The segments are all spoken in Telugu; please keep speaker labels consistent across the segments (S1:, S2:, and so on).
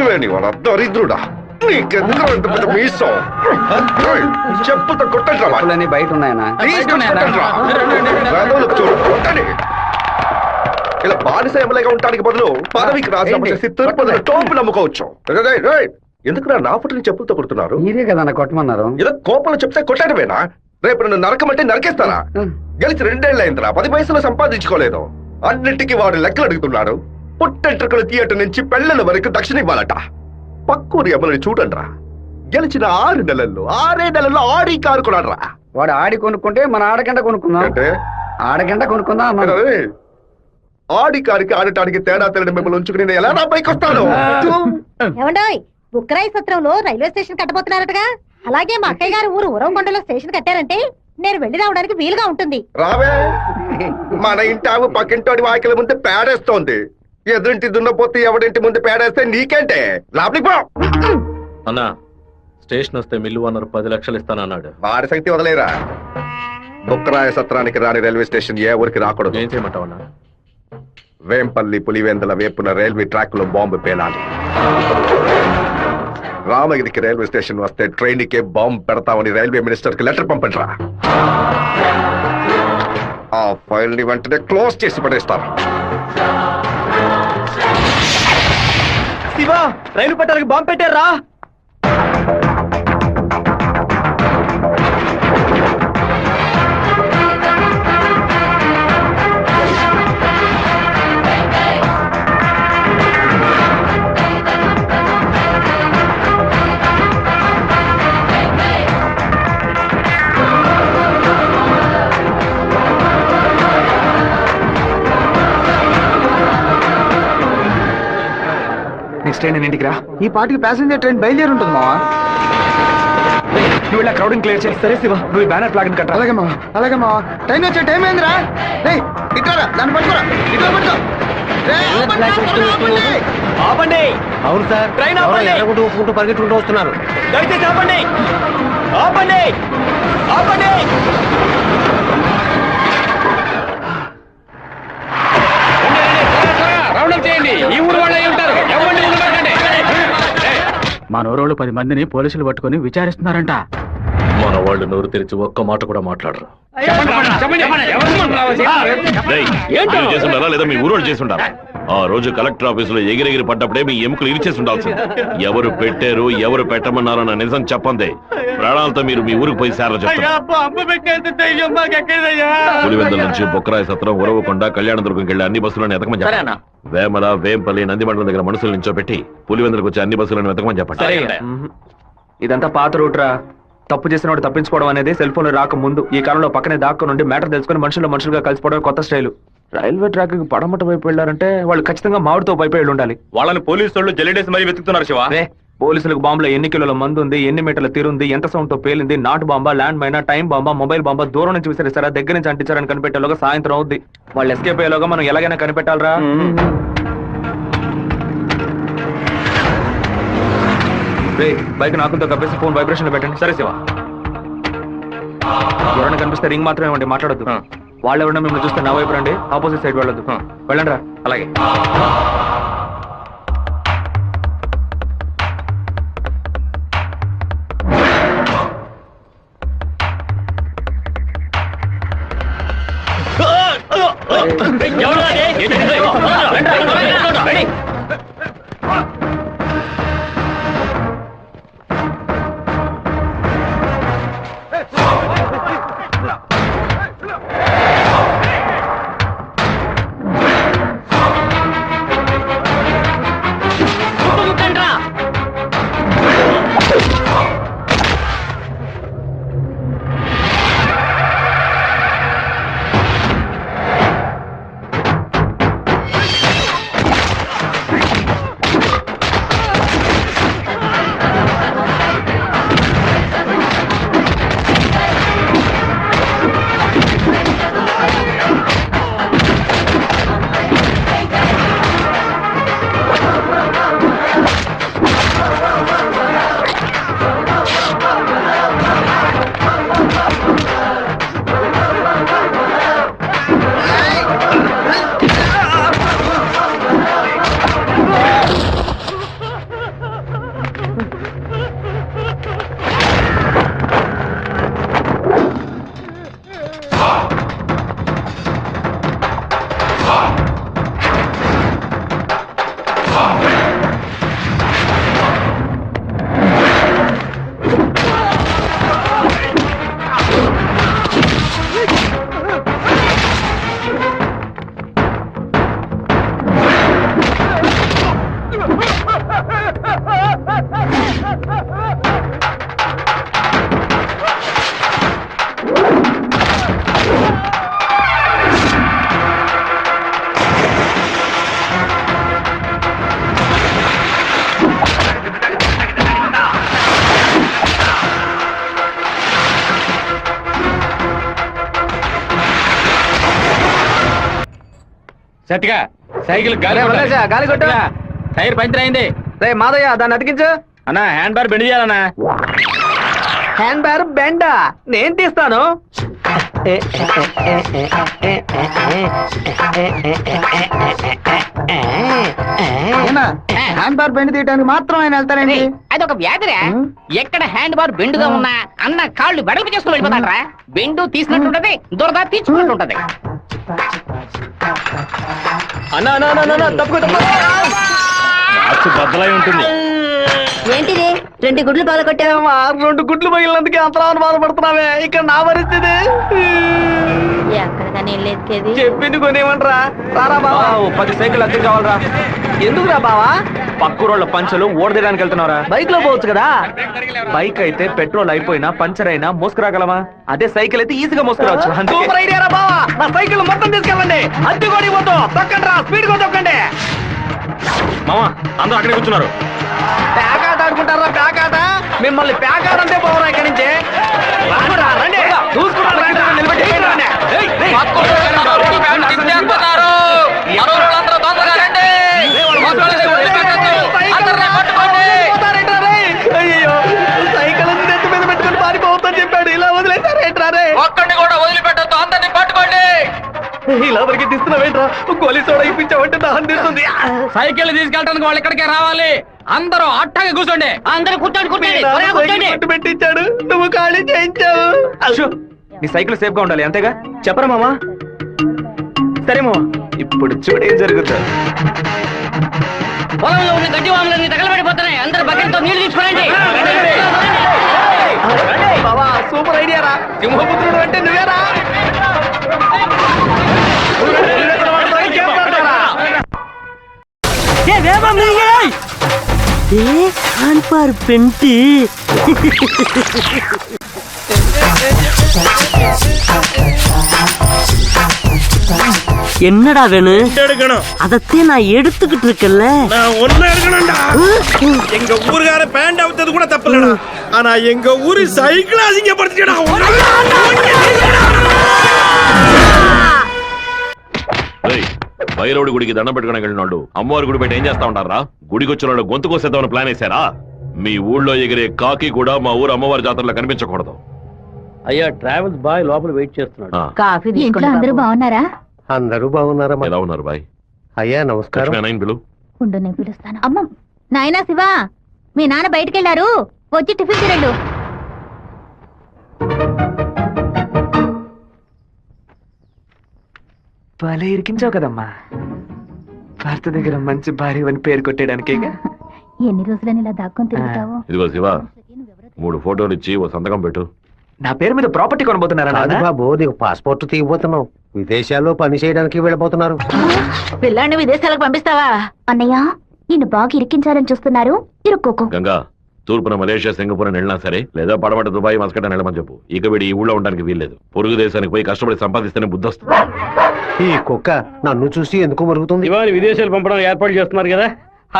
S1: దిక్కులేని వాడు దరిద్రుడా, నీకెందుకు అంత పెద్ద మీసం? చెప్పుతో కొట్టండి రా,
S2: బయట ఉన్నాయనా?
S1: కొట్టండి. ఇలా బానిస ఎమ్మెల్యేగా ఉండడానికి బదులు పదవికి రాజీనామా చేసి తిరుపతి టోపు నమ్ముకోవచ్చు. ఎందుకు నా ఫుట్ని చెప్పులతో కొడుతున్నారు?
S2: మీరే కదా కొట్టమన్నారు.
S1: ఇలా కోపంలో చెప్తే కొట్టడమేనా? రేపు నన్ను నరకమంటే నరికేస్తారా? గెలిచి 2 ఏళ్ళు అయిందిరా, 10 పైసలు సంపాదించుకోలేదు. అన్నిటికీ వాడు లెక్కలు అడుగుతున్నాడు. పుట్టెంట్రుకలు థియేటర్ నుంచి పెళ్లల వరకు దక్షిణ ఇవ్వాలట. పక్కూరి ఎమ్మెల్యే చూడండిరా, గెలిచిన 6 నెలల్లో 6 నెలల్లో ఆడి కారు కొన్నాడ్రా.
S2: వాడు ఆడి కొనుక్కుంటే మన ఆడగంట కొనుక్కుందాం
S1: అంటే
S2: ఆడగంట కొనుక్కుందాం.
S1: ఆడి కారికి ఆడటానికి తేడా తెలియని మిమ్మల్ని ఉంచుకుని నేను ఎలా నా పైకి వస్తాను?
S3: ఏమండోయ్, బుక్కరాయి సత్రంలో రైల్వే స్టేషన్ కట్టబోతున్నారటగా. అలాగే మా అక్కయ్య గారు ఊరు ఉరవకొండలో స్టేషన్ కట్టారంటే నేను వెళ్లి రావడానికి వీలుగా ఉంటుంది.
S1: రావే, మన ఇంటి ఆవు పక్కింటోడి వాకిల ముందు పేడేస్తోంది. ఎదురింటి దున్నపోతే ఎవడింటి ముందు పేడేస్తే నీకేంటే? లోపలికి పో.
S4: అన్నా, స్టేషన్ వస్తే మిల్లు ఓనర్ 10 లక్షలు ఇస్తానన్నాడు.
S1: వారి శక్తి వదిలేరా. బుక్కరాయ సత్రానికి రాని రైల్వే స్టేషన్ ఏ ఊరికి రాకూడదు.
S4: ఏం చేయమంటావు అన్నా?
S1: వేంపల్లి పులివెందుల వేపున రైల్వే ట్రాక్ లో బాంబు పేలాలి. రామగిరికి రైల్వే స్టేషన్ వస్తే ట్రైన్ కే బాంబు పెడతామని రైల్వే మినిస్టర్ కి లెటర్ పంపండిరా. ఆ ఫైల్ ని వెంటనే క్లోజ్ చేసి పడేస్తారు.
S5: శివ, రైలు పట్టాలకి బాంబు పెట్టారా? నెక్స్ట్ ట్రైన్ ఇంటికి రా. ఈ పాటికి ప్యాసింజర్ ట్రైన్ బయలుదేరి ఉంటుంది మావా. నువ్వు ఇలా క్రౌడింగ్ క్లియర్ చేసి. సరే శివ, నువ్వు బ్యానర్ ఫ్లాగ్ కట్ట. అలాగే మావా, అలాగే మావా. ట్రైన్ వచ్చే టైం ఏందిరా? ఇట్లా దాన్ని పట్టుకోరా, ఇట్లా పట్టుకో. ఆపండి. అవును సార్, ట్రైన్ ఆపండి. పరిగెట్టుకుంటూ వస్తున్నారు. దయచేసి ఆపండి, ఆపండి, ఆపండి.
S2: ఈ ఊరు వాళ్ళు ఉంటారు. మన ఊరోళ్ళు 10 మందిని పోలీసులు పట్టుకుని విచారిస్తున్నారంట.
S4: మన వాళ్ళు నోరు తెరిచి ఒక్క మాట కూడా మాట్లాడరు. చేస్తుండారా లేదా మీ ఊరోళ్ళు చేస్తుండారా? ఆ రోజు కలెక్టర్ ఆఫీసులో ఎగిరెగిరి పడ్డప్పుడే మీ ఎముకలు ఇరిచేసి ఉండాల్సింది. ఎవరు పెట్టారు, ఎవరు పెట్టమన్నారో నా నిజం చెప్పండి. ప్రాణాలతో మీరు మీ ఊరికి పోయి సేవ చెప్తారు. పులివెందుల నుంచి బొక్కరాయ సత్రం, ఉరవకొండ, కళ్యాణదుర్గంకి వెళ్ళి అన్ని బస్సులను ఎతకమని చెప్పండి. వేమల, వేంపల్లి, నందిమండలం దగ్గర మనుషులు నించోబెట్టి పులివెందులకు వచ్చి అన్ని బస్సులను వెతకమని చెప్పండి.
S5: ఇదంతా పాత రూట్ రా. తప్పు చేసిన వాడు తప్పించుకోవడం అనేది సెల్ ఫోన్ రాక ముందు. ఈ కాలంలో పక్కనే దాక్కు నుండి మ్యాటర్ తెలుసుకుని మనుషులుగా కలిసిపోవడం కొత్త స్టైల్. రైల్వే ట్రాక్ పడమట వైపు వెళ్ళారంటే వాళ్ళు ఖచ్చితంగా మామిడితో వైపు వెళ్ళి ఉండాలి.
S6: వాళ్ళని పోలీసు వాళ్ళు జల్లెడేసి మరీ వెతుకుతున్నారు శివ.
S5: పోలీసులకు బాంబులో ఎన్ని కిలోల మందు ఉంది, ఎన్ని మీటర్ల తీరుంది, ఎంత సౌండ్ తో పేలింది, నాటు బాంబా, ల్యాండ్ మైనా, టైం బాంబా, మొబైల్ బాంబా, దూరం నుంచి విసిరేసారా, దగ్గర నుంచి అంటించారని కనిపెట్టేలోగా సాయంత్రం అవుద్ది. వాళ్ళు ఎస్కేప్ అయ్యేలోగా మనం ఎలాగైనా కనిపెట్టాలరా. బైక్ నాకుతో కప్పేసి ఫోన్ వైబ్రేషన్ లో పెట్టండి.
S6: సరే శివ.
S5: ఎవరైనా కనిపిస్తే రింగ్ మాత్రమే ఇవ్వండి, మాట్లాడొద్దు. వాళ్ళు ఎవరైనా మిమ్మల్ని చూస్తే నా వైపు రండి, ఆపోజిట్ సైడ్ వెళ్ళొద్దు. వెళ్ళండి రా.
S6: అలాగే.
S2: సత్తిగా సైకిల్ గాలి
S5: గాలి కొట్టు.
S2: టైర్ పంచర్ అయింది.
S5: రే మాదయ్య దాన్ని అతికించు.
S2: అన్నా హ్యాండ్ బార్ బెండ్ చేయాలన్నా.
S5: హ్యాండ్ బ్యాగ్ బెండా నేను తీస్తాను.
S7: హ్యాండ్ బార్ బెండ్ తీయడానికి మాత్రం ఆయన వెళ్తారండి.
S8: అదొక వ్యాధిరా. ఎక్కడ హ్యాండ్ బార్ బెండుగా ఉన్నా అన్న కాళ్ళు వెడల్పు చేసుకుని వెళ్ళిపోతాడరా. బెండు తీసినట్టుంటది, దురద తీర్చుకున్నట్టుంటది.
S5: అన్నా తప్పుకో
S4: బద్దలై ఉంటుంది.
S3: ఏంటిది 2 గుడ్లు పగలగొట్టావా?
S5: 2 గుడ్లు పగిలినందుకే అంతరాన్ని బాధపడుతున్నావే. ఇక్కడ నా పరిస్థితి
S3: ఎక్కడికని వెళ్ళేది?
S5: చెప్పింది కొనేమంటరా. రారా బావా 10 సైకిల్ అద్దె కావాలరా. ఎందుకురా బావా? పక్కూరోళ్ళ పంచలు ఓడదీయడానికి వెళ్తున్నారా? బైక్ లో పోవచ్చు కదా. బైక్ అయితే పెట్రోల్ అయిపోయినా పంచర్ అయినా మోసుకురాగలమా? అదే సైకిల్ అయితే ఈజీగా మోసుకురావచ్చు. సూపర్ ఐడియా రా బావా. నా సైకిల్ మొత్తం తీసుకెళ్ళండి. అద్దె కూడా పోతూ తొక్కండి రా, స్పీడ్ గా తొక్కండి.
S4: మామా అందరూ అక్కడే కూర్చున్నారు.
S5: ప్యాకాట ఆడుకుంటారా? ప్యాకాట మిమ్మల్ని ప్యాకాట అంటే పోవరా ఇక్కడి నుంచి. రండి చూసుకుంటారు. అయ్యో సైకిల్ నెత్తి మీద పెట్టుకుని పారిపోవద్దని చెప్పాడు. ఇలా వదిలేసారేంట్రారే? ఒక్కడిని కూడా వదిలిపెట్టద్దు, అందరినీ పట్టుకోండి. ఇలా వరకు తీస్తున్నావేంట్రా? గోలీ సోడా ఇప్పించావంటే దాహం తీస్తుంది.
S2: సైకిల్ తీసుకెళ్ళడానికి వాళ్ళు ఇక్కడికే రావాలి. అందరూ అట్టగా కూర్చోండి.
S8: అందరూ కూర్చోండి, కూర్చోండి, త్వరగా కూర్చోండి.
S5: పట్టు పెట్టించాడు, నువ్వు ఖాళీ చేయించావు. అశో నీ సైకిల్ సేఫ్ గా ఉండాలి అంతేగా. చెప్పరా మామా? సరే మామా, ఇప్పుడు చూడు ఏం జరుగుతుంది.
S8: పొలంలో ఉన్న గడ్డి వాములన్నీ తగలబడిపోతున్నాయి. అందరూ బకెట్తో నీళ్లు తీసుకోండి.
S5: బావా సూపర్ ఐడియా రా. సింహపుత్రుడు అంటే నువ్వేరా?
S7: பெண்டி என்னடா வேணும்? அதத்தே நான் எடுத்துக்கிட்டு இருக்கேன்ல.
S9: நான் ஒண்ணு எடுக்கணும்டா. எங்க ஊருக்கார பேண்ட் அவுத்தது கூட தப்புலடா. ஆனா எங்க ஊரு சைக்கிள் அசிங்கப்படுத்திடா.
S4: భైరవుడి గుడికి దండం పెట్టుకోవడానికి వెళ్ళిన వాళ్ళు అమ్మవారి గుడి బయట ఏం చేస్తా ఉంటారా? గుడికి వచ్చిన వాళ్ళు గొంతు కోసేద్దామని ప్లాన్ వేశారా? మీ ఊళ్ళో ఎగిరే కాకి కూడా మా ఊరు అమ్మవారి జాతరలో కనిపించకూడదు.
S9: అయ్యా ట్రావెల్స్ బాయ్ లోపల వెయిట్ చేస్తున్నాడు.
S3: కాఫీ ఇంట్లో అందరూ బాగున్నారా?
S1: అందరూ బాగున్నారమ్మా.
S4: ఎలా ఉన్నారు బాయ్?
S1: అయ్యా నమస్కారం.
S4: పిలు.
S3: ఉండు నేను పిలుస్తాను. అమ్మ నాయనా శివ, మీ నాన్న బయటకెళ్ళారు, వచ్చి టిఫిన్ తినండు.
S5: భలే ఇరికించావు కదమ్మా. భర్త దగ్గర మంచి భార్య అని పేరు కొట్టేయడానికేగా.
S3: ఎన్ని రోజులని ఇలా దాక్కొని తిరుగుతావు?
S4: ఇదిగో శివ, 3 ఫోటోలు ఇచ్చి ఓ సంతకం పెట్టు.
S5: నా పేరు మీద ప్రాపర్టీ కొనబోతున్నారా నాన్న?
S7: బాబు నీకు పాస్పోర్ట్ తీయబోతున్నావు. విదేశాల్లో పని చేయడానికి వెళ్ళబోతున్నారు.
S3: పిల్లాన్ని విదేశాలకు పంపిస్తావా? అన్నయ్య నిన్ను బాగా ఇరికించాలని చూస్తున్నారు, ఇరుక్కోకు.
S4: గంగా, తూర్పున మలేషియా సింగపూర్ అని వెళ్ళినా సరే, లేదా పడమట దుబాయ్ మస్కట్ అని వెళ్ళమని చెప్పు. ఇక వీడి ఈ ఊళ్ళో ఉండడానికి వీల్లేదు. పొరుగు దేశానికి పోయి కష్టపడి సంపాదిస్తేనే బుద్ధి వస్తుంది.
S7: ఈ కుక్క నన్ను చూసి ఎందుకు మరుగుతుంది?
S9: ఇవాళ విదేశాలు పంపడం ఏర్పాటు చేస్తున్నారు కదా,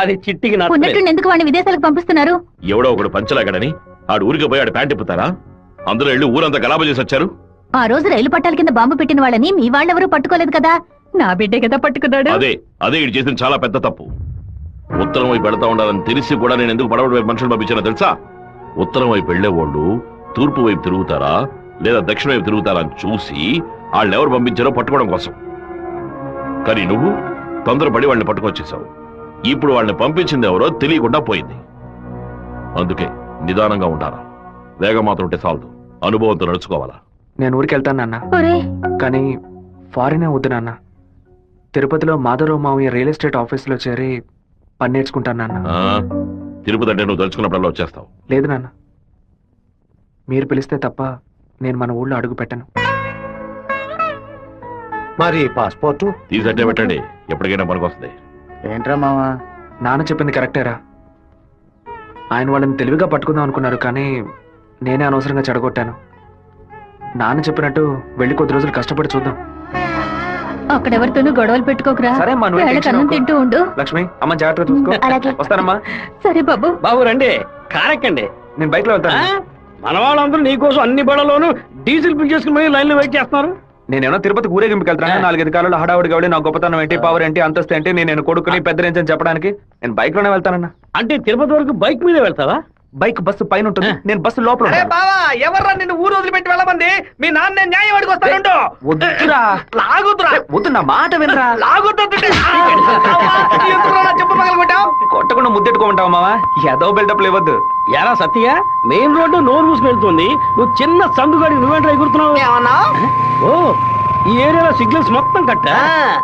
S9: అది చిట్టికి
S3: ఉన్నట్టు ఎందుకు వాడిని విదేశాలకు పంపిస్తున్నారు?
S4: ఎవడో ఒకడు పంచలాగడని ఆడు ఊరికి పోయి ఆడు ప్యాంట్ ఇప్పుతారా? అందులో వెళ్ళి ఊరంతా గలాబా చేసి వచ్చారు.
S3: ఆ రోజు రైలు పట్టాల కింద బాంబు పెట్టిన వాళ్ళని మీ వాళ్ళెవరూ పట్టుకోలేదు కదా. నా బిడ్డే కదా పట్టుకున్నాడు.
S4: అదే ఇటు చేసిన చాలా పెద్ద తప్పు. ఉత్తరం వైపు వెళ్తా ఉండాలని తెలిసి కూడా నేను ఎందుకు పడవడి వైపు మనుషులు పంపించానో తెలుసా? ఉత్తరం వైపు వెళ్లేవాళ్ళు తూర్పు వైపు తిరుగుతారా లేదా దక్షిణ వైపు తిరుగుతారా అని చూసి వాళ్ళు ఎవరు పంపించారో పట్టుకోవడం కోసం. కానీ నువ్వు తొందరపడి వాళ్ళని పట్టుకొచ్చేసావు. ఇప్పుడు వాళ్ళని పంపించింది ఎవరో తెలియకుండా పోయింది. అందుకే నిదానంగా ఉండాలా. వేగం మాత్రం ఉంటే చాలదు, అనుభవంతో నడుచుకోవాలా.
S5: నేను ఊరికి వెళ్తాను నాన్న, కానీ ఫారినే వద్దు నాన్న. తిరుపతిలో మాధవరావు మావయ్య రియల్ ఎస్టేట్ ఆఫీసులో చేరి పని నేర్చుకుంటాను నాన్న.
S4: తిరుపతి అంటే నువ్వు తలుచుకున్నప్పుడల్లా వచ్చేస్తావు.
S5: లేదు నాన్న, మీరు పిలిస్తే తప్ప నేను మన ఊళ్ళో అడుగు పెట్టను.
S7: మరి పాస్పోర్టు
S4: తీసట్టే పెట్టండి, ఎప్పటికైనా పనికొస్తుంది.
S7: ఏంట్రా మావా?
S5: నాన్న చెప్పింది కరెక్టేరా. ఆయన వాళ్ళని తెలివిగా పట్టుకుందాం అనుకున్నారు, కానీ నేనే అనవసరంగా చెడగొట్టాను. నాన్న చెప్పినట్టు వెళ్ళి కొద్ది రోజులు కష్టపడి చూద్దాం.
S3: అక్కడెవరితోనూ గొడవలు పెట్టుకోకరా.
S5: సరే అమ్మా, నువ్వు
S3: వేళకి అన్నం తింటూ ఉండు.
S5: లక్ష్మి అమ్మ జాగ్రత్తగా చూసుకో.
S3: అలాగే.
S5: వస్తానమ్మా.
S3: సరే బాబు.
S9: బాబు రండి, కారెక్కండి.
S5: నేను బైక్ లో వెళ్తాను.
S9: మన వాళ్ళందరూ నీకోసం అన్ని బళ్ళలోనూ డీజిల్ ఫిల్ చేసుకుని లైన్ లో వెయిట్ చేస్తున్నారు.
S5: నేనేమో తిరుపతికి ఊరేగింపుకి వెళ్తాను 4-5 కాలంలో హడావుడిగా వెళ్ళి నా గొప్పతనం ఏంటి పవర్ ఏంటి అంతస్తు ఏంటి నేను కొడుకుని పెద్ద రేంజ్ అని చెప్పడానికి నేను బైక్ లోనే వెళ్తానన్నా.
S2: అంటే తిరుపతి వరకు బైక్ మీద వెళ్తావా?
S5: బైక్ బస్సు పైన ఉంటుంది, నేను బస్సు లోపల ఉంటాను.
S9: బావా ఎవర్రా నిన్ను ఊరు వదిలిపెట్టి వెళ్ళమంది? మీ నాన్న నేను న్యాయం అడిగి వస్తానుండు.
S5: వద్దురా
S9: లాగుతురా,
S5: వద్దు, నా మాట వినరా.
S9: లాగుతుంటే చెప్పు పగలగొట్టావు.
S5: కొట్టకుండా ముద్దెట్టుకోమంటావా మావా? ఏదో బిల్డప్ లేవద్దు.
S2: ఎలా సత్య మెయిన్ రోడ్డు నోరు మూసుకు వెళ్తుంది, నువ్వు చిన్న సందుగాడి నువ్వేంట్రా ఎగురుతున్నావు?
S9: ఏమన్నా
S2: ఓ ఈ ఏరియాలో సిగ్నల్స్ మొత్తం కట్టా